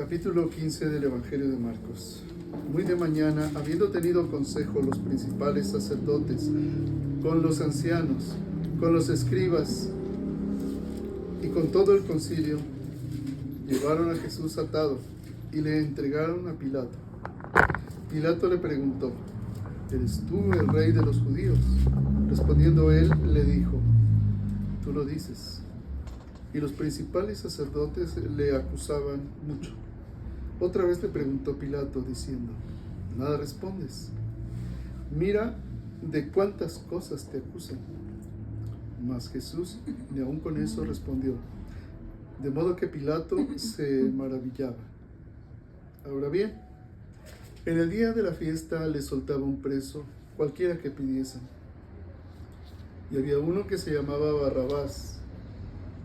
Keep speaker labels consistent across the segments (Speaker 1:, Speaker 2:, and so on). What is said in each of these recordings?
Speaker 1: Capítulo 15 del Evangelio de Marcos. Muy de mañana, habiendo tenido consejo los principales sacerdotes, con los ancianos, con los escribas y con todo el concilio, llevaron a Jesús atado y le entregaron a Pilato. Pilato le preguntó: ¿Eres tú el rey de los judíos? Respondiendo él, le dijo: Tú lo dices. Y los principales sacerdotes le acusaban mucho. Otra vez le preguntó Pilato, diciendo: ¿Nada respondes? Mira de cuántas cosas te acusan. Mas Jesús ni aun con eso respondió, de modo que Pilato se maravillaba. Ahora bien, en el día de la fiesta le soltaba un preso, cualquiera que pidiesen. Y había uno que se llamaba Barrabás,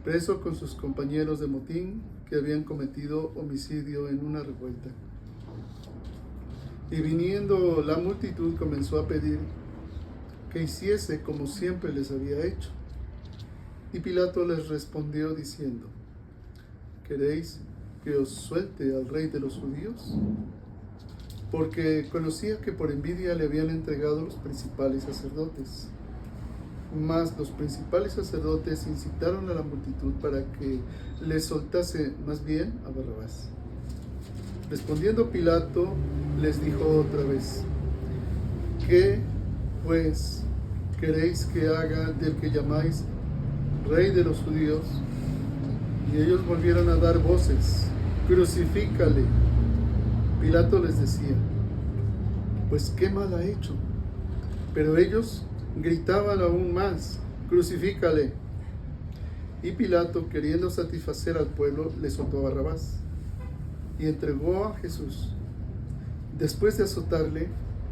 Speaker 1: preso con sus compañeros de motín que habían cometido homicidio en una revuelta. Y viniendo la multitud comenzó a pedir que hiciese como siempre les había hecho. Y Pilato les respondió diciendo: ¿Queréis que os suelte al rey de los judíos? Porque conocía que por envidia le habían entregado los principales sacerdotes. Mas los principales sacerdotes incitaron a la multitud para que le soltase más bien a Barrabás. Respondiendo Pilato, les dijo otra vez: ¿Qué, pues, queréis que haga del que llamáis rey de los judíos? Y ellos volvieron a dar voces: ¡Crucifícale! Pilato les decía: Pues qué mal ha hecho. Pero ellos gritaban aún más: ¡Crucifícale! Y Pilato, queriendo satisfacer al pueblo, le soltó a Barrabás y entregó a Jesús, después de azotarle,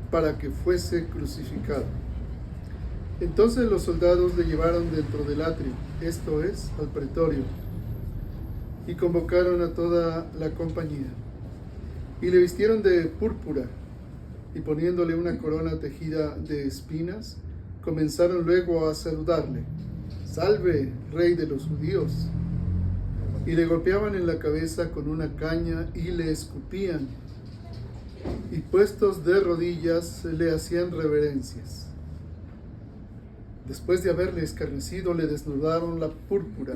Speaker 1: para que fuese crucificado. Entonces los soldados le llevaron dentro del atrio, esto es, al pretorio, y convocaron a toda la compañía, y le vistieron de púrpura, y poniéndole una corona tejida de espinas, comenzaron luego a saludarle: ¡Salve, rey de los judíos! Y le golpeaban en la cabeza con una caña y le escupían, y puestos de rodillas le hacían reverencias. Después de haberle escarnecido, le desnudaron la púrpura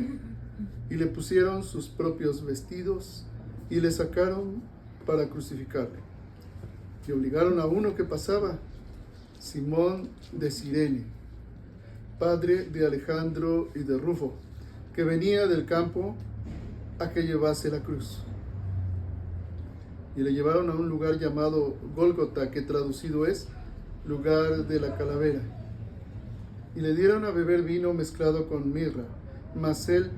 Speaker 1: y le pusieron sus propios vestidos y le sacaron para crucificarle. Y obligaron a uno que pasaba, Simón de Cirene, padre de Alejandro y de Rufo, que venía del campo, a que llevase la cruz. Y le llevaron a un lugar llamado Gólgota, que traducido es lugar de la calavera. Y le dieron a beber vino mezclado con mirra, mas él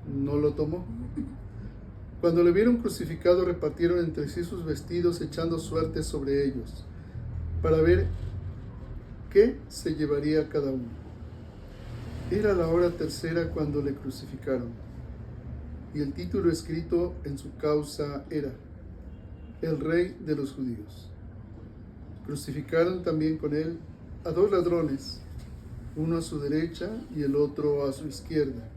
Speaker 1: no lo tomó. Cuando le vieron crucificado, repartieron entre sí sus vestidos, echando suertes sobre ellos, para ver qué se llevaría cada uno. Era la hora tercera cuando le crucificaron, y el título escrito en su causa era: El Rey de los Judíos. Crucificaron también con él a dos ladrones, uno a su derecha y el otro a su izquierda.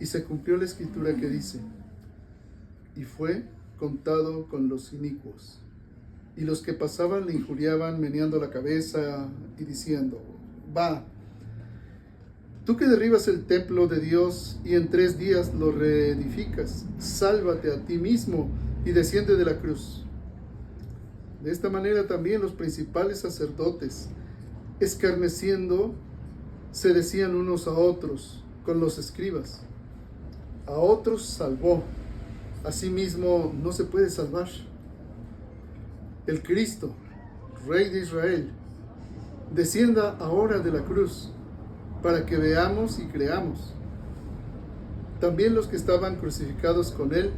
Speaker 1: Y se cumplió la escritura que dice: Y fue contado con los inicuos. Y los que pasaban le injuriaban, meneando la cabeza y diciendo: Va, tú que derribas el templo de Dios y en 3 días lo reedificas, sálvate a ti mismo y desciende de la cruz. De esta manera también los principales sacerdotes, escarneciendo, se decían unos a otros con los escribas: A otros salvó, a sí mismo no se puede salvar. El Cristo, Rey de Israel, descienda ahora de la cruz, para que veamos y creamos. También los que estaban crucificados con él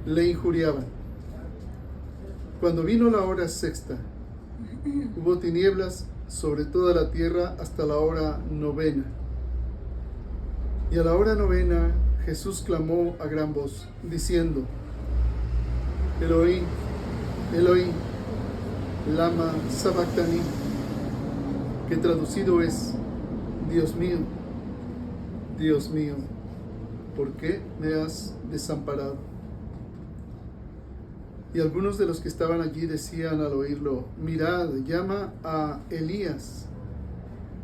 Speaker 1: le injuriaban. Cuando vino la hora sexta, hubo tinieblas sobre toda la tierra hasta la hora 9. Y a la hora 9 Jesús clamó a gran voz, diciendo: Elohí, Elohí, lama sabactani, que traducido es: Dios mío, ¿por qué me has desamparado? Y algunos de los que estaban allí decían al oírlo: mirad, llama a Elías.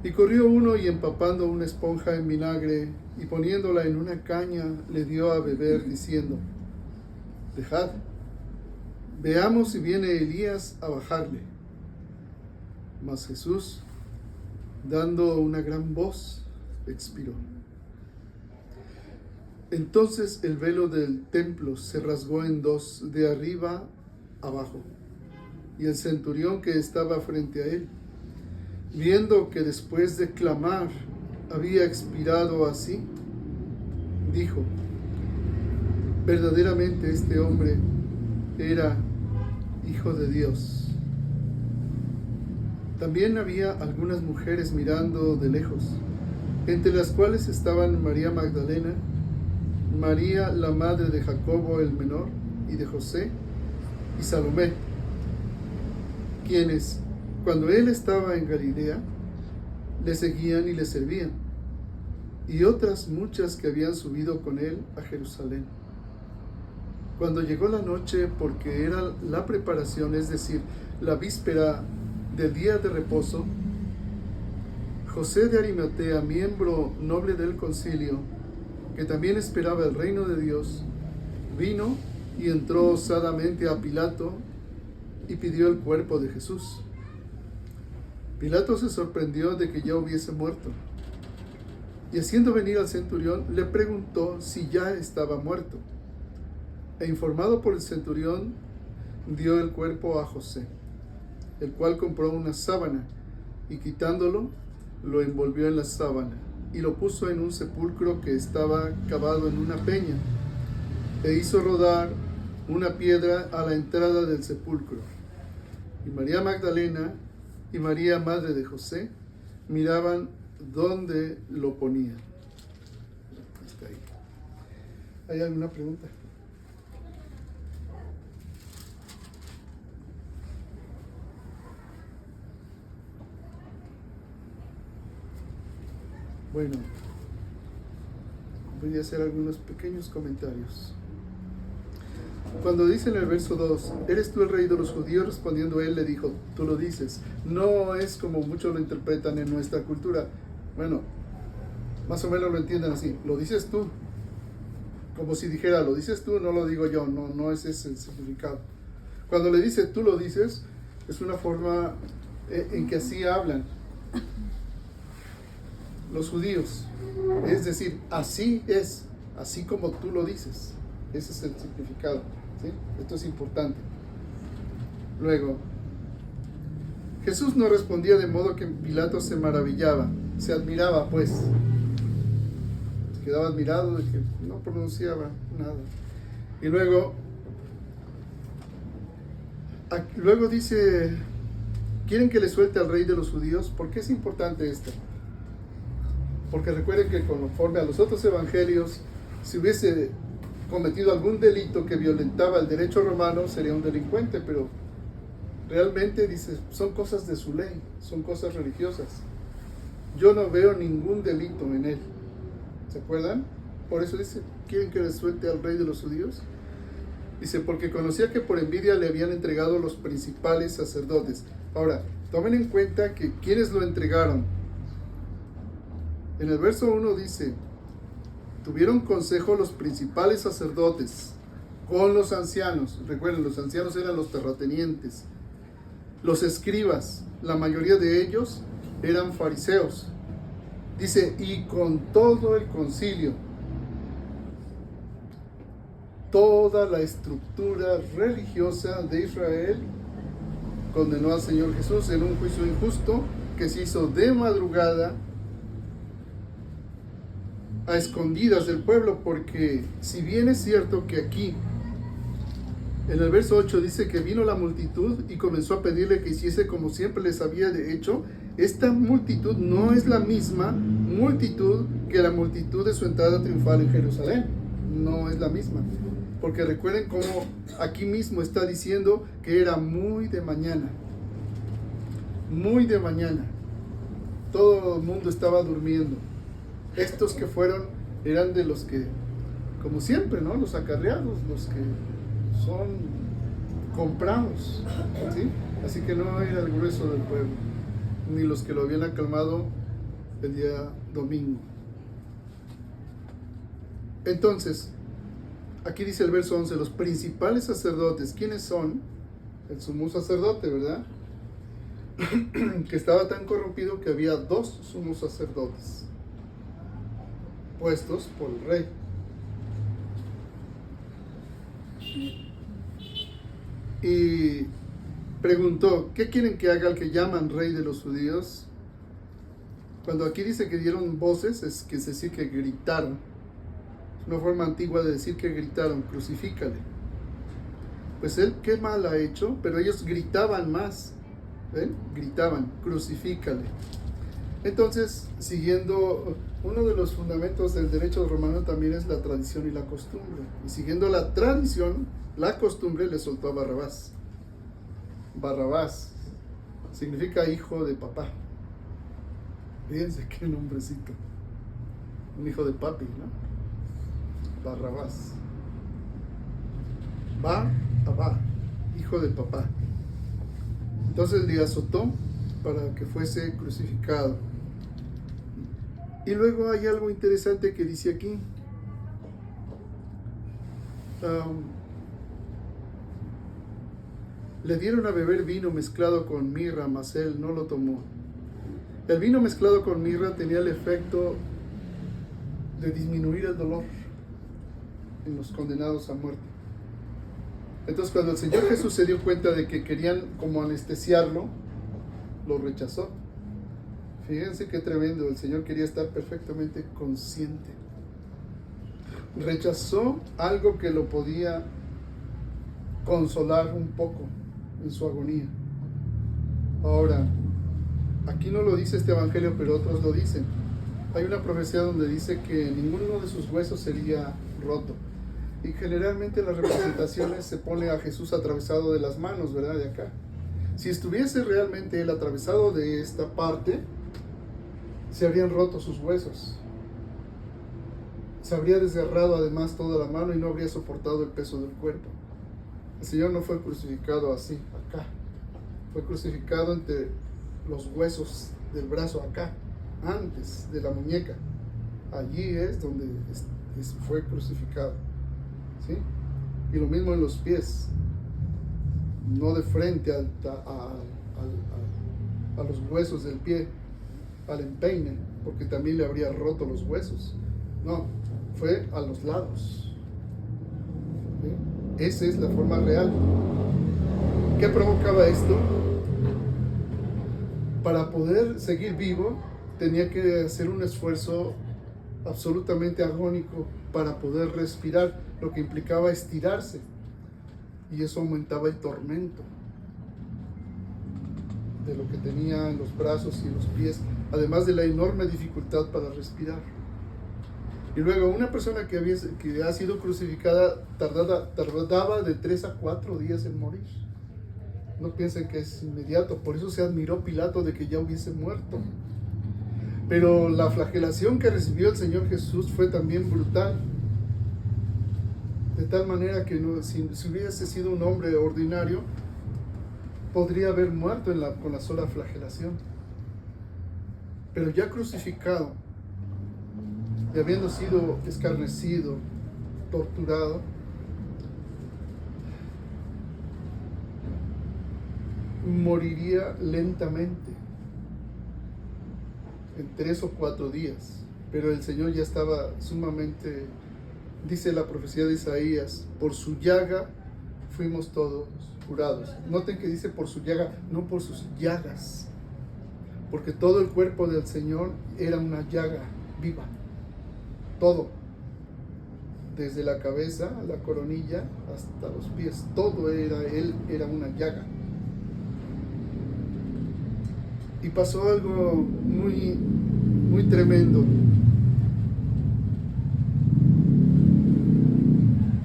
Speaker 1: Y corrió uno y empapando una esponja en vinagre y poniéndola en una caña, le dio a beber, diciendo: dejad, veamos si viene Elías a bajarle. Mas Jesús, dando una gran voz, expiró. Entonces el velo del templo se rasgó en dos, de arriba abajo. Y el centurión que estaba frente a él, viendo que después de clamar había expirado así, dijo: verdaderamente este hombre era Hijo de Dios. También había algunas mujeres mirando de lejos, entre las cuales estaban María Magdalena, María la madre de Jacobo el menor y de José, y Salomé, quienes, cuando él estaba en Galilea, le seguían y le servían, y otras muchas que habían subido con él a Jerusalén. Cuando llegó la noche, porque era la preparación, es decir, la víspera del día de reposo, José de Arimatea, miembro noble del concilio, que también esperaba el reino de Dios, vino y entró osadamente a Pilato y pidió el cuerpo de Jesús. Pilato se sorprendió de que ya hubiese muerto, y haciendo venir al centurión, le preguntó si ya estaba muerto. E informado por el centurión, dio el cuerpo a José, el cual compró una sábana, y quitándolo, lo envolvió en la sábana, y lo puso en un sepulcro que estaba cavado en una peña, e hizo rodar una piedra a la entrada del sepulcro. Y María Magdalena y María, madre de José, miraban dónde lo ponían. Hasta ahí. ¿Hay alguna pregunta? Bueno, voy a hacer algunos pequeños comentarios. Cuando dice en el verso 2, ¿eres tú el rey de los judíos? Respondiendo él, le dijo: tú lo dices. No es como muchos lo interpretan en nuestra cultura. Bueno, más o menos lo entienden así. Lo dices tú. Como si dijera: lo dices tú, no lo digo yo. No ese es el significado. Cuando le dice tú lo dices, es una forma en que así hablan los judíos. Es decir, así es, así como tú lo dices. Ese es el significado. ¿Sí? Esto es importante. Luego, Jesús no respondía, de modo que Pilato se maravillaba, se admiraba, pues. Se quedaba admirado de que no pronunciaba nada. Y luego dice: ¿quieren que le suelte al rey de los judíos? ¿Por qué es importante esto? Porque recuerden que conforme a los otros evangelios, si hubiese cometido algún delito que violentaba el derecho romano, sería un delincuente, pero realmente dice, son cosas de su ley, son cosas religiosas. Yo no veo ningún delito en él. ¿Se acuerdan? Por eso dice: ¿quieren que le suelte al rey de los judíos? Dice: porque conocía que por envidia le habían entregado los principales sacerdotes. Ahora, tomen en cuenta que ¿quiénes lo entregaron? En el verso 1 dice: tuvieron consejo los principales sacerdotes con los ancianos. Recuerden, los ancianos eran los terratenientes. Los escribas, la mayoría de ellos eran fariseos. Dice: y con todo el concilio. Toda la estructura religiosa de Israel condenó al Señor Jesús en un juicio injusto que se hizo de madrugada, a escondidas del pueblo, porque si bien es cierto que aquí en el verso 8 dice que vino la multitud y comenzó a pedirle que hiciese como siempre les había hecho, esta multitud no es la misma multitud que la multitud de su entrada triunfal en Jerusalén. No es la misma, porque recuerden cómo aquí mismo está diciendo que era muy de mañana. Muy de mañana. Todo el mundo estaba durmiendo. Estos que fueron eran de los que, como siempre, ¿no? Los acarreados, los que son comprados, ¿sí? Así que no era el grueso del pueblo, ni los que lo habían aclamado el día domingo. Entonces, aquí dice el verso 11, los principales sacerdotes, ¿quiénes son? El sumo sacerdote, ¿verdad? Que estaba tan corrompido que había 2 sumos sacerdotes puestos por el rey. Y preguntó, ¿qué quieren que haga el que llaman rey de los judíos? Cuando aquí dice que dieron voces, es decir que gritaron. Es una forma antigua de decir que gritaron, crucifícale. Pues él, ¿qué mal ha hecho? Pero ellos gritaban más. ¿Ven? Gritaban, crucifícale. Entonces, siguiendo, uno de los fundamentos del derecho romano también es la tradición y la costumbre. Y siguiendo la tradición, la costumbre, le soltó a Barrabás. Barrabás significa hijo de papá. Fíjense qué nombrecito. Un hijo de papi, ¿no? Barrabás. Barrabás, hijo de papá. Entonces le azotó para que fuese crucificado. Y luego hay algo interesante que dice aquí. Le dieron a beber vino mezclado con mirra, mas él no lo tomó. El vino mezclado con mirra tenía el efecto de disminuir el dolor en los condenados a muerte. Entonces, cuando el Señor Jesús se dio cuenta de que querían como anestesiarlo, lo rechazó. Fíjense qué tremendo, el Señor quería estar perfectamente consciente. Rechazó algo que lo podía consolar un poco en su agonía. Ahora, aquí no lo dice este evangelio, pero otros lo dicen. Hay una profecía donde dice que ninguno de sus huesos sería roto. Y generalmente en las representaciones se pone a Jesús atravesado de las manos, ¿verdad? De acá. Si estuviese realmente él atravesado de esta parte, se habrían roto sus huesos. Se habría desgarrado además toda la mano y no habría soportado el peso del cuerpo. El Señor no fue crucificado así, acá. Fue crucificado entre los huesos del brazo acá, antes de la muñeca. Allí es donde fue crucificado. ¿Sí? Y lo mismo en los pies, no de frente a los huesos del pie, al empeine, porque también le habría roto los huesos. No, fue a los lados. ¿Sí? Esa es la forma real. ¿Qué provocaba esto? Para poder seguir vivo, tenía que hacer un esfuerzo absolutamente agónico para poder respirar, lo que implicaba estirarse, y eso aumentaba el tormento de lo que tenía en los brazos y los pies, además de la enorme dificultad para respirar. Y luego una persona que ha sido crucificada tardaba de 3 a 4 días en morir. No piensen que es inmediato, por eso se admiró Pilato de que ya hubiese muerto. Pero la flagelación que recibió el Señor Jesús fue también brutal. De tal manera que si hubiese sido un hombre ordinario, podría haber muerto con la sola flagelación. Pero ya crucificado, y habiendo sido escarnecido, torturado, moriría lentamente, en 3 o 4 días. Pero el Señor ya estaba sumamente, dice la profecía de Isaías, por su llaga fuimos todos curados. Noten que dice por su llaga, no por sus llagas, porque todo el cuerpo del Señor era una llaga viva, todo, desde la cabeza a la coronilla hasta los pies, todo él era una llaga. Y pasó algo muy, muy tremendo.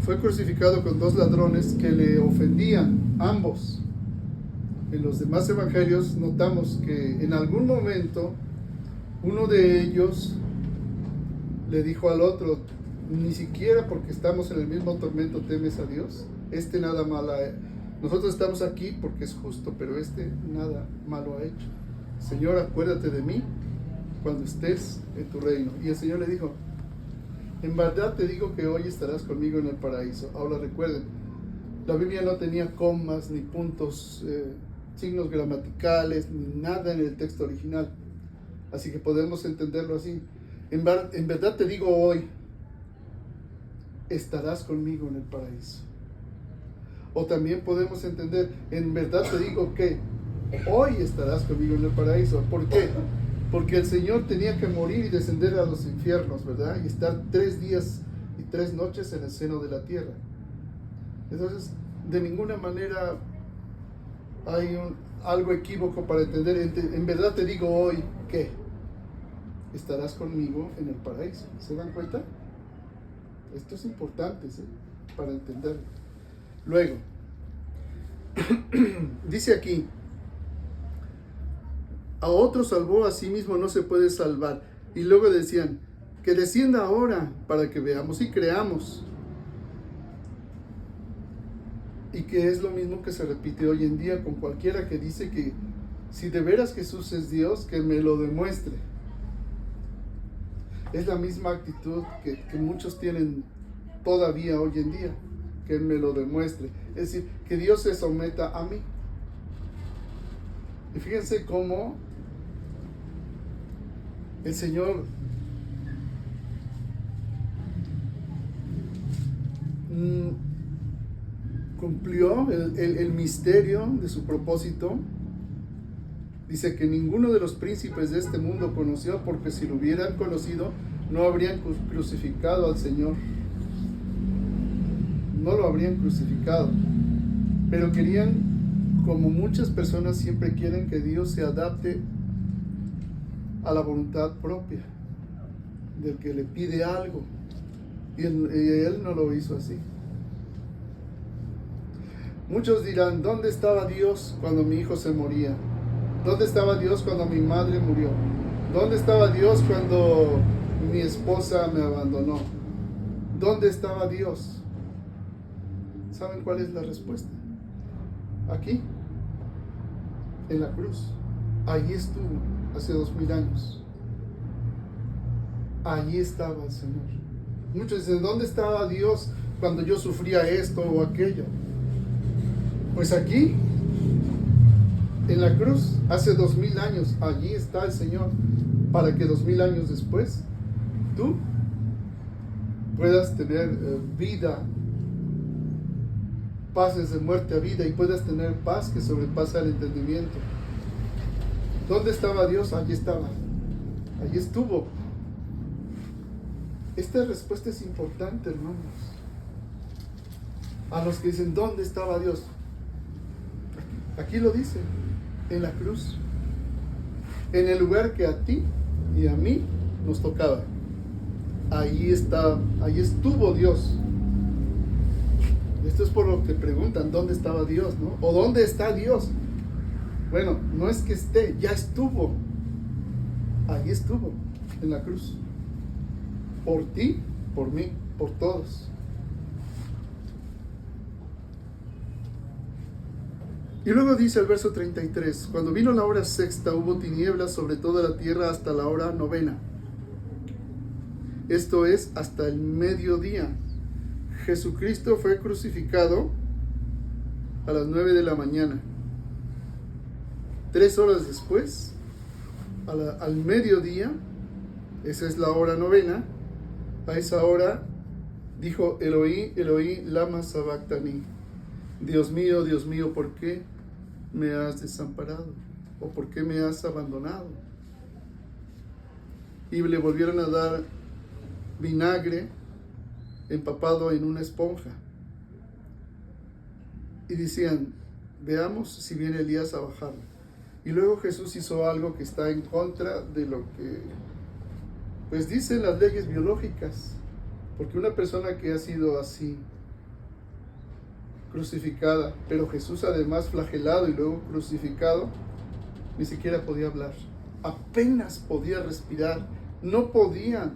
Speaker 1: Fue crucificado con 2 ladrones que le ofendían, ambos. En los demás evangelios notamos que en algún momento uno de ellos le dijo al otro, ni siquiera porque estamos en el mismo tormento temes a Dios. Nada mal Nosotros estamos aquí porque es justo, pero este nada malo ha hecho. Señor, acuérdate de mí cuando estés en tu reino. Y el Señor le dijo, en verdad te digo que hoy estarás conmigo en el paraíso. Ahora recuerden, la Biblia no tenía comas, ni puntos, signos gramaticales, ni nada en el texto original. Así que podemos entenderlo así. En verdad te digo hoy, estarás conmigo en el paraíso. O también podemos entender, en verdad te digo que hoy estarás conmigo en el paraíso. ¿Por qué? Porque el Señor tenía que morir y descender a los infiernos, ¿verdad? Y estar 3 días y 3 noches en el seno de la tierra. Entonces, de ninguna manera hay algo equívoco para entender. En verdad te digo hoy que estarás conmigo en el paraíso. ¿Se dan cuenta? Esto es importante, ¿sí? Para entenderlo. Luego, dice aquí, a otro salvó, a sí mismo no se puede salvar. Y luego decían, que descienda ahora para que veamos y creamos. Y que es lo mismo que se repite hoy en día con cualquiera que dice que si de veras Jesús es Dios, que me lo demuestre. Es la misma actitud que muchos tienen todavía hoy en día, que me lo demuestre. Es decir, que Dios se someta a mí. Y fíjense cómo el Señor cumplió el misterio de su propósito. Dice que ninguno de los príncipes de este mundo conoció, porque si lo hubieran conocido, no habrían crucificado al Señor. No lo habrían crucificado. Pero querían, como muchas personas siempre quieren, que Dios se adapte a la voluntad propia del que le pide algo. Y él no lo hizo así. Muchos dirán, ¿dónde estaba Dios cuando mi hijo se moría? ¿Dónde estaba Dios cuando mi madre murió? ¿Dónde estaba Dios cuando mi esposa me abandonó? ¿Dónde estaba Dios? ¿Saben cuál es la respuesta? Aquí, en la cruz. Allí estuvo hace 2000 años. Allí estaba el Señor. Muchos dicen, ¿dónde estaba Dios cuando yo sufría esto o aquello? Pues aquí, en la cruz, hace 2000 años, allí está el Señor, para que 2000 años después, tú puedas tener vida, pases de muerte a vida, y puedas tener paz que sobrepasa el entendimiento. ¿Dónde estaba Dios? Allí estaba, allí estuvo. Esta respuesta es importante, hermanos. A los que dicen, ¿dónde estaba Dios? Aquí lo dice, en la cruz, en el lugar que a ti y a mí nos tocaba. Ahí está, ahí estuvo Dios. Esto es por lo que preguntan, ¿dónde estaba Dios, no? ¿O dónde está Dios? Bueno, no es que esté, ya estuvo. Ahí estuvo, en la cruz. Por ti, por mí, por todos. Y luego dice el verso 33, cuando vino la hora sexta, hubo tinieblas sobre toda la tierra hasta la hora novena. Esto es, hasta el mediodía. Jesucristo fue crucificado a las 9 de la mañana. 3 horas después, al mediodía, esa es la hora novena, a esa hora dijo, Eloí, Eloí, lama sabactani. Dios mío, ¿por qué me has desamparado? ¿O por qué me has abandonado? Y le volvieron a dar vinagre empapado en una esponja. Y decían, veamos si viene Elías a bajarlo. Y luego Jesús hizo algo que está en contra de lo que, pues dicen las leyes biológicas. Porque una persona que ha sido así, crucificada, pero Jesús además flagelado y luego crucificado, ni siquiera podía hablar, apenas podía respirar, no podía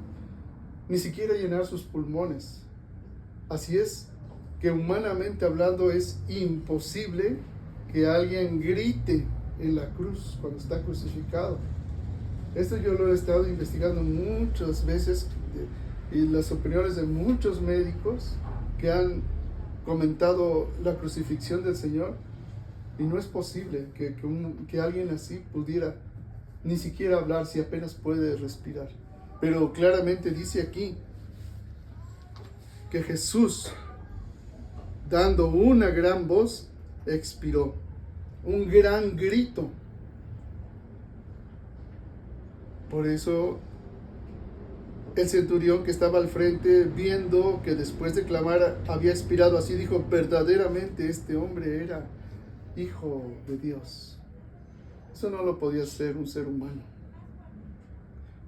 Speaker 1: ni siquiera llenar sus pulmones. Así es que humanamente hablando es imposible que alguien grite en la cruz cuando está crucificado. Esto yo lo he estado investigando muchas veces y las opiniones de muchos médicos que han comentado la crucifixión del Señor, y no es posible que alguien así pudiera ni siquiera hablar si apenas puede respirar. Pero claramente dice aquí que Jesús, dando una gran voz, expiró, un gran grito. Por eso el centurión que estaba al frente, viendo que después de clamar había expirado así, dijo: verdaderamente este hombre era hijo de Dios. Eso no lo podía ser un ser humano.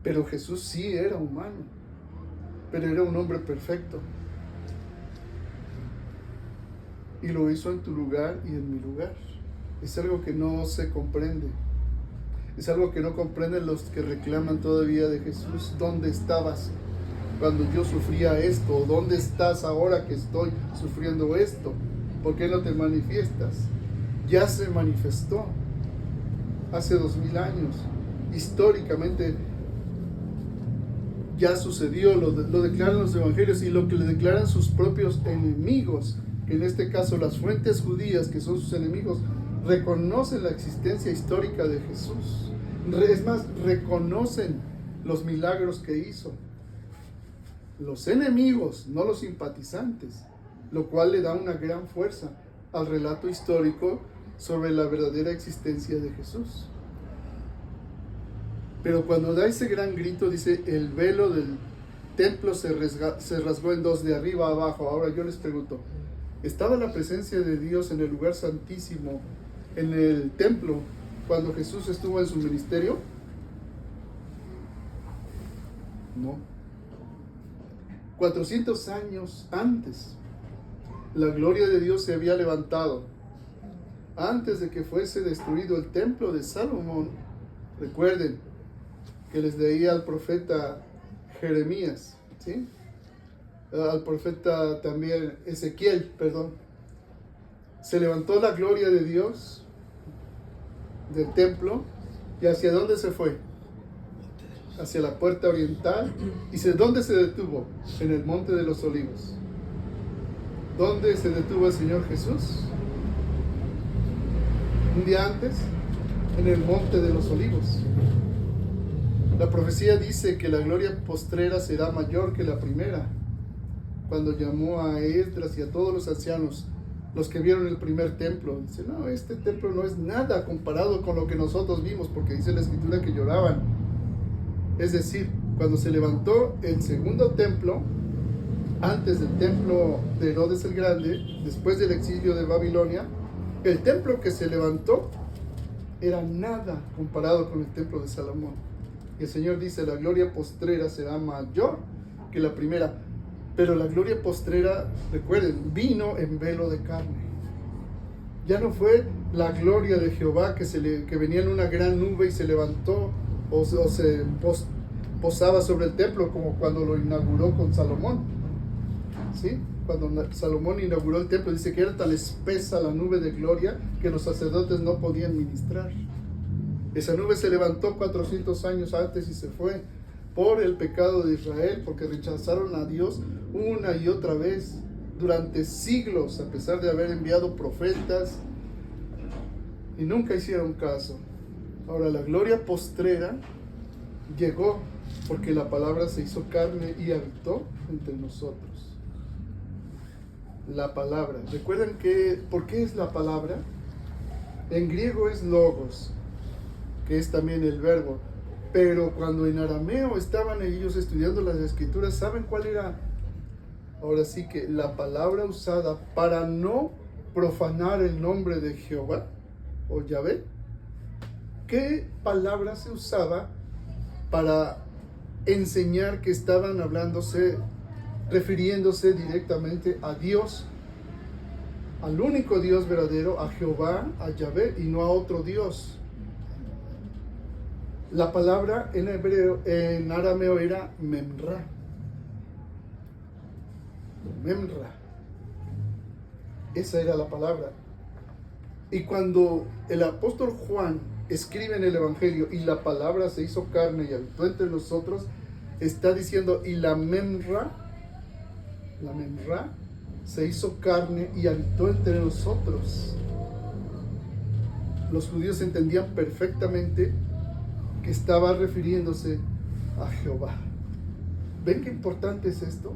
Speaker 1: Pero Jesús sí era humano, pero era un hombre perfecto. Y lo hizo en tu lugar y en mi lugar. Es algo que no se comprende. Es algo que no comprenden los que reclaman todavía de Jesús. ¿Dónde estabas cuando yo sufría esto? ¿Dónde estás ahora que estoy sufriendo esto? ¿Por qué no te manifiestas? Ya se manifestó hace 2000 años. Históricamente ya sucedió, lo declaran los evangelios y lo que le declaran sus propios enemigos, que en este caso las fuentes judías, que son sus enemigos, reconocen la existencia histórica de Jesús. Es más, reconocen los milagros que hizo. Los enemigos, no los simpatizantes, lo cual le da una gran fuerza al relato histórico sobre la verdadera existencia de Jesús. Pero cuando da ese gran grito, dice, el velo del templo se rasgó en dos, de arriba a abajo. Ahora yo les pregunto, ¿estaba la presencia de Dios en el lugar santísimo, en el templo, cuando Jesús estuvo en su ministerio? No. 400 años antes, la gloria de Dios se había levantado. Antes de que fuese destruido el templo de Salomón, recuerden que les leía al profeta Jeremías, ¿sí? Al profeta también Ezequiel, perdón. Se levantó la gloria de Dios del templo, y ¿hacia dónde se fue? Hacia la puerta oriental. ¿Y dónde se detuvo? En el Monte de los Olivos. ¿Dónde se detuvo el Señor Jesús? Un día antes, en el Monte de los Olivos. La profecía dice que la gloria postrera será mayor que la primera. Cuando llamó a Esdras y a todos los ancianos, los que vieron el primer templo, dice: no, este templo no es nada comparado con lo que nosotros vimos, porque dice la escritura que lloraban. Es decir, cuando se levantó el segundo templo, antes del templo de Herodes el Grande, después del exilio de Babilonia, el templo que se levantó era nada comparado con el templo de Salomón. Y el Señor dice: la gloria postrera será mayor que la primera. Pero la gloria postrera, recuerden, vino en velo de carne. Ya no fue la gloria de Jehová que venía en una gran nube y se levantó o se posaba sobre el templo, como cuando lo inauguró con Salomón. ¿Sí? Cuando Salomón inauguró el templo, dice que era tan espesa la nube de gloria que los sacerdotes no podían ministrar. Esa nube se levantó 400 años antes y se fue por el pecado de Israel, porque rechazaron a Dios una y otra vez durante siglos, a pesar de haber enviado profetas, y nunca hicieron caso. Ahora la gloria postrera llegó porque la palabra se hizo carne y habitó entre nosotros. La palabra, recuerden que, ¿por qué es la palabra? En griego es logos, que es también el verbo. Pero cuando en arameo estaban ellos estudiando las escrituras, ¿saben cuál era? Ahora sí que la palabra usada para no profanar el nombre de Jehová o Yahvé. ¿Qué palabra se usaba para enseñar que estaban refiriéndose directamente a Dios, al único Dios verdadero, a Jehová, a Yahvé, y no a otro Dios? La palabra en arameo era memra. Memra. Esa era la palabra. Y cuando el apóstol Juan escribe en el Evangelio, y la palabra se hizo carne y habitó entre nosotros, está diciendo, y la memra se hizo carne y habitó entre nosotros. Los judíos entendían perfectamente que estaba refiriéndose a Jehová. ¿Ven qué importante es esto?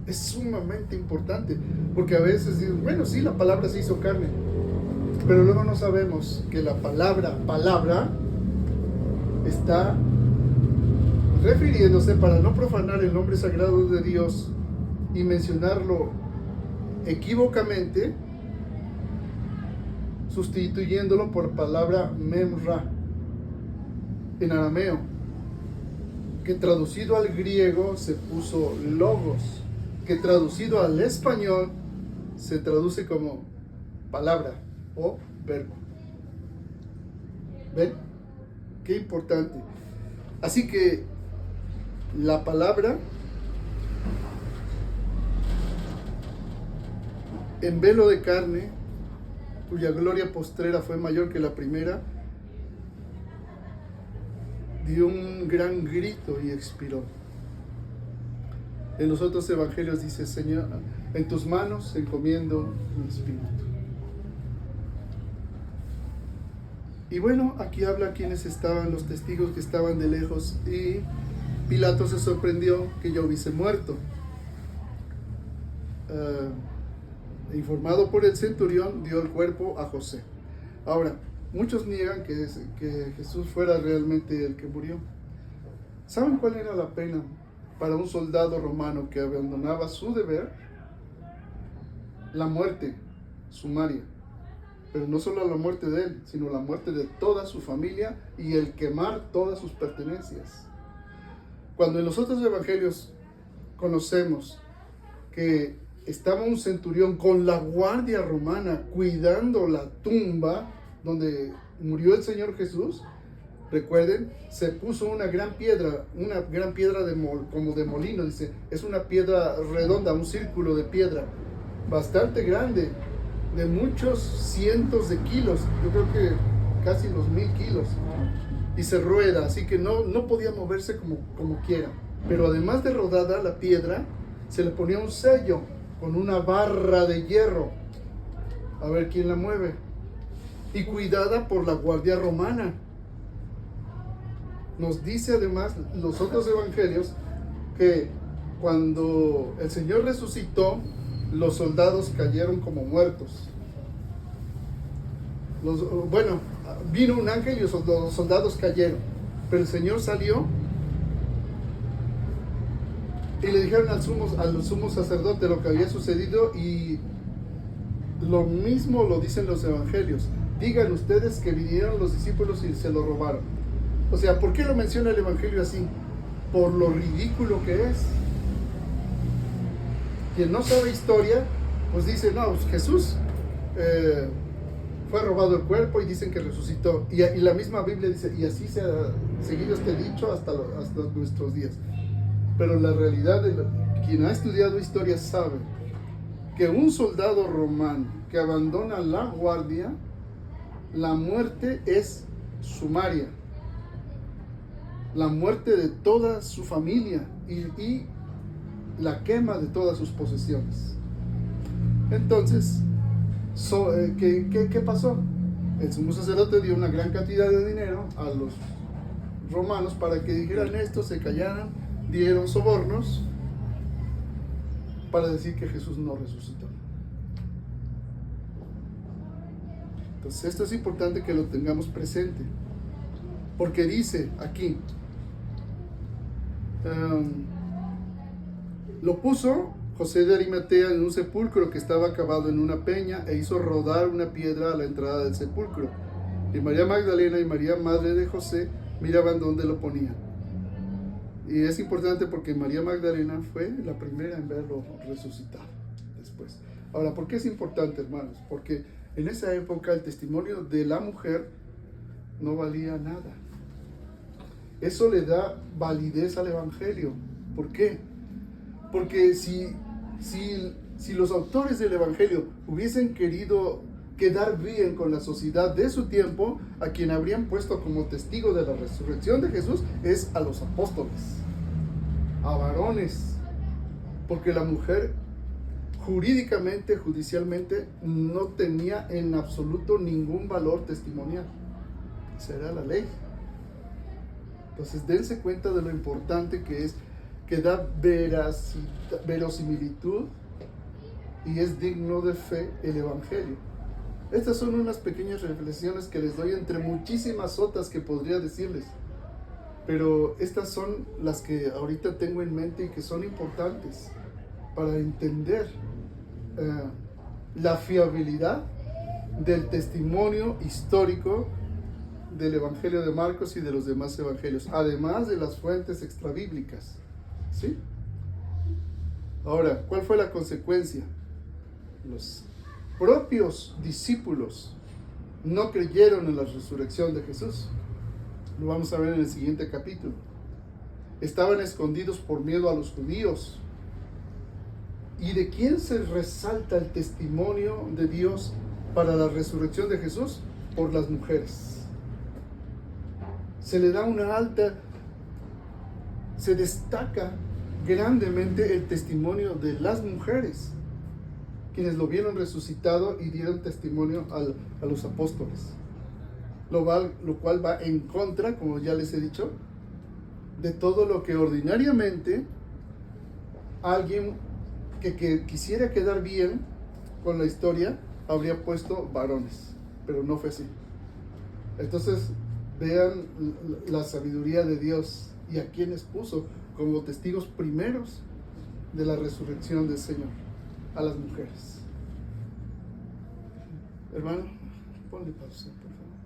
Speaker 1: Es sumamente importante, porque a veces dicen, bueno, sí, la palabra se hizo carne, pero luego no sabemos que la palabra está refiriéndose, para no profanar el nombre sagrado de Dios y mencionarlo equívocamente, sustituyéndolo por palabra memra en arameo, que traducido al griego se puso logos, que traducido al español se traduce como palabra o verbo. ¿Ven? Qué importante. Así que la palabra en velo de carne, cuya gloria postrera fue mayor que la primera, dio un gran grito y expiró. En los otros evangelios dice, Señor, en tus manos encomiendo mi espíritu. Y bueno, aquí habla quienes estaban, los testigos que estaban de lejos, y Pilato se sorprendió que yo hubiese muerto. Informado por el centurión, dio el cuerpo a José. Ahora, muchos niegan que Jesús fuera realmente el que murió. ¿Saben cuál era la pena para un soldado romano que abandonaba su deber? La muerte sumaria. Pero no solo la muerte de él, sino la muerte de toda su familia y el quemar todas sus pertenencias. Cuando en los otros evangelios conocemos que estaba un centurión con la guardia romana cuidando la tumba donde murió el Señor Jesús, recuerden, se puso una gran piedra como de molino, dice, es una piedra redonda, un círculo de piedra bastante grande, de muchos cientos de kilos, yo creo que casi los 1000 kilos, y se rueda, así que no podía moverse como quiera. Pero además de rodada la piedra, se le ponía un sello con una barra de hierro, a ver quién la mueve, y cuidada por la guardia romana. Nos dice además los otros evangelios que cuando el Señor resucitó, los soldados cayeron como muertos. Vino un ángel y los soldados cayeron, pero el Señor salió y le dijeron al sumo sacerdote lo que había sucedido, y lo mismo lo dicen los evangelios. Digan ustedes que vinieron los discípulos y se lo robaron. O sea, ¿por qué lo menciona el evangelio así? Por lo ridículo que es. Quien no sabe historia, pues dice, no, pues Jesús fue robado el cuerpo y dicen que resucitó. Y la misma Biblia dice, y así se ha seguido este dicho hasta nuestros días. Pero la realidad, quien ha estudiado historia sabe que un soldado romano que abandona la guardia, la muerte es sumaria. La muerte de toda su familia y la quema de todas sus posesiones. Entonces, ¿qué pasó? El sumo sacerdote dio una gran cantidad de dinero a los romanos para que dijeran esto, se callaran, dieron sobornos para decir que Jesús no resucitó. Entonces esto es importante que lo tengamos presente, porque dice aquí, lo puso José de Arimatea en un sepulcro que estaba acabado en una peña, e hizo rodar una piedra a la entrada del sepulcro. Y María Magdalena y María, madre de José, miraban dónde lo ponían. Y es importante porque María Magdalena fue la primera en verlo resucitado después. Ahora, ¿por qué es importante, hermanos? Porque en esa época el testimonio de la mujer no valía nada. Eso le da validez al evangelio. ¿Por qué? Porque si Si los autores del Evangelio hubiesen querido quedar bien con la sociedad de su tiempo, a quien habrían puesto como testigo de la resurrección de Jesús es a los apóstoles, a varones, porque la mujer jurídicamente, judicialmente, no tenía en absoluto ningún valor testimonial. Esa era la ley. Entonces dense cuenta de lo importante que es, que da verosimilitud y es digno de fe el Evangelio. Estas son unas pequeñas reflexiones que les doy entre muchísimas otras que podría decirles, pero estas son las que ahorita tengo en mente y que son importantes para entender la fiabilidad del testimonio histórico del Evangelio de Marcos y de los demás evangelios, además de las fuentes extrabíblicas, ¿sí? Ahora, ¿cuál fue la consecuencia? Los propios discípulos no creyeron en la resurrección de Jesús. Lo vamos a ver en el siguiente capítulo. Estaban escondidos por miedo a los judíos. ¿Y de quién se resalta el testimonio de Dios para la resurrección de Jesús? Por las mujeres. Se le da una alta, se destaca grandemente el testimonio de las mujeres, quienes lo vieron resucitado y dieron testimonio a los apóstoles. Lo cual va en contra, como ya les he dicho, de todo lo que ordinariamente alguien que quisiera quedar bien con la historia habría puesto varones, pero no fue así. Entonces vean la sabiduría de Dios y a quienes puso como testigos primeros de la resurrección del Señor: a las mujeres. Hermano, ponle pausa, por favor.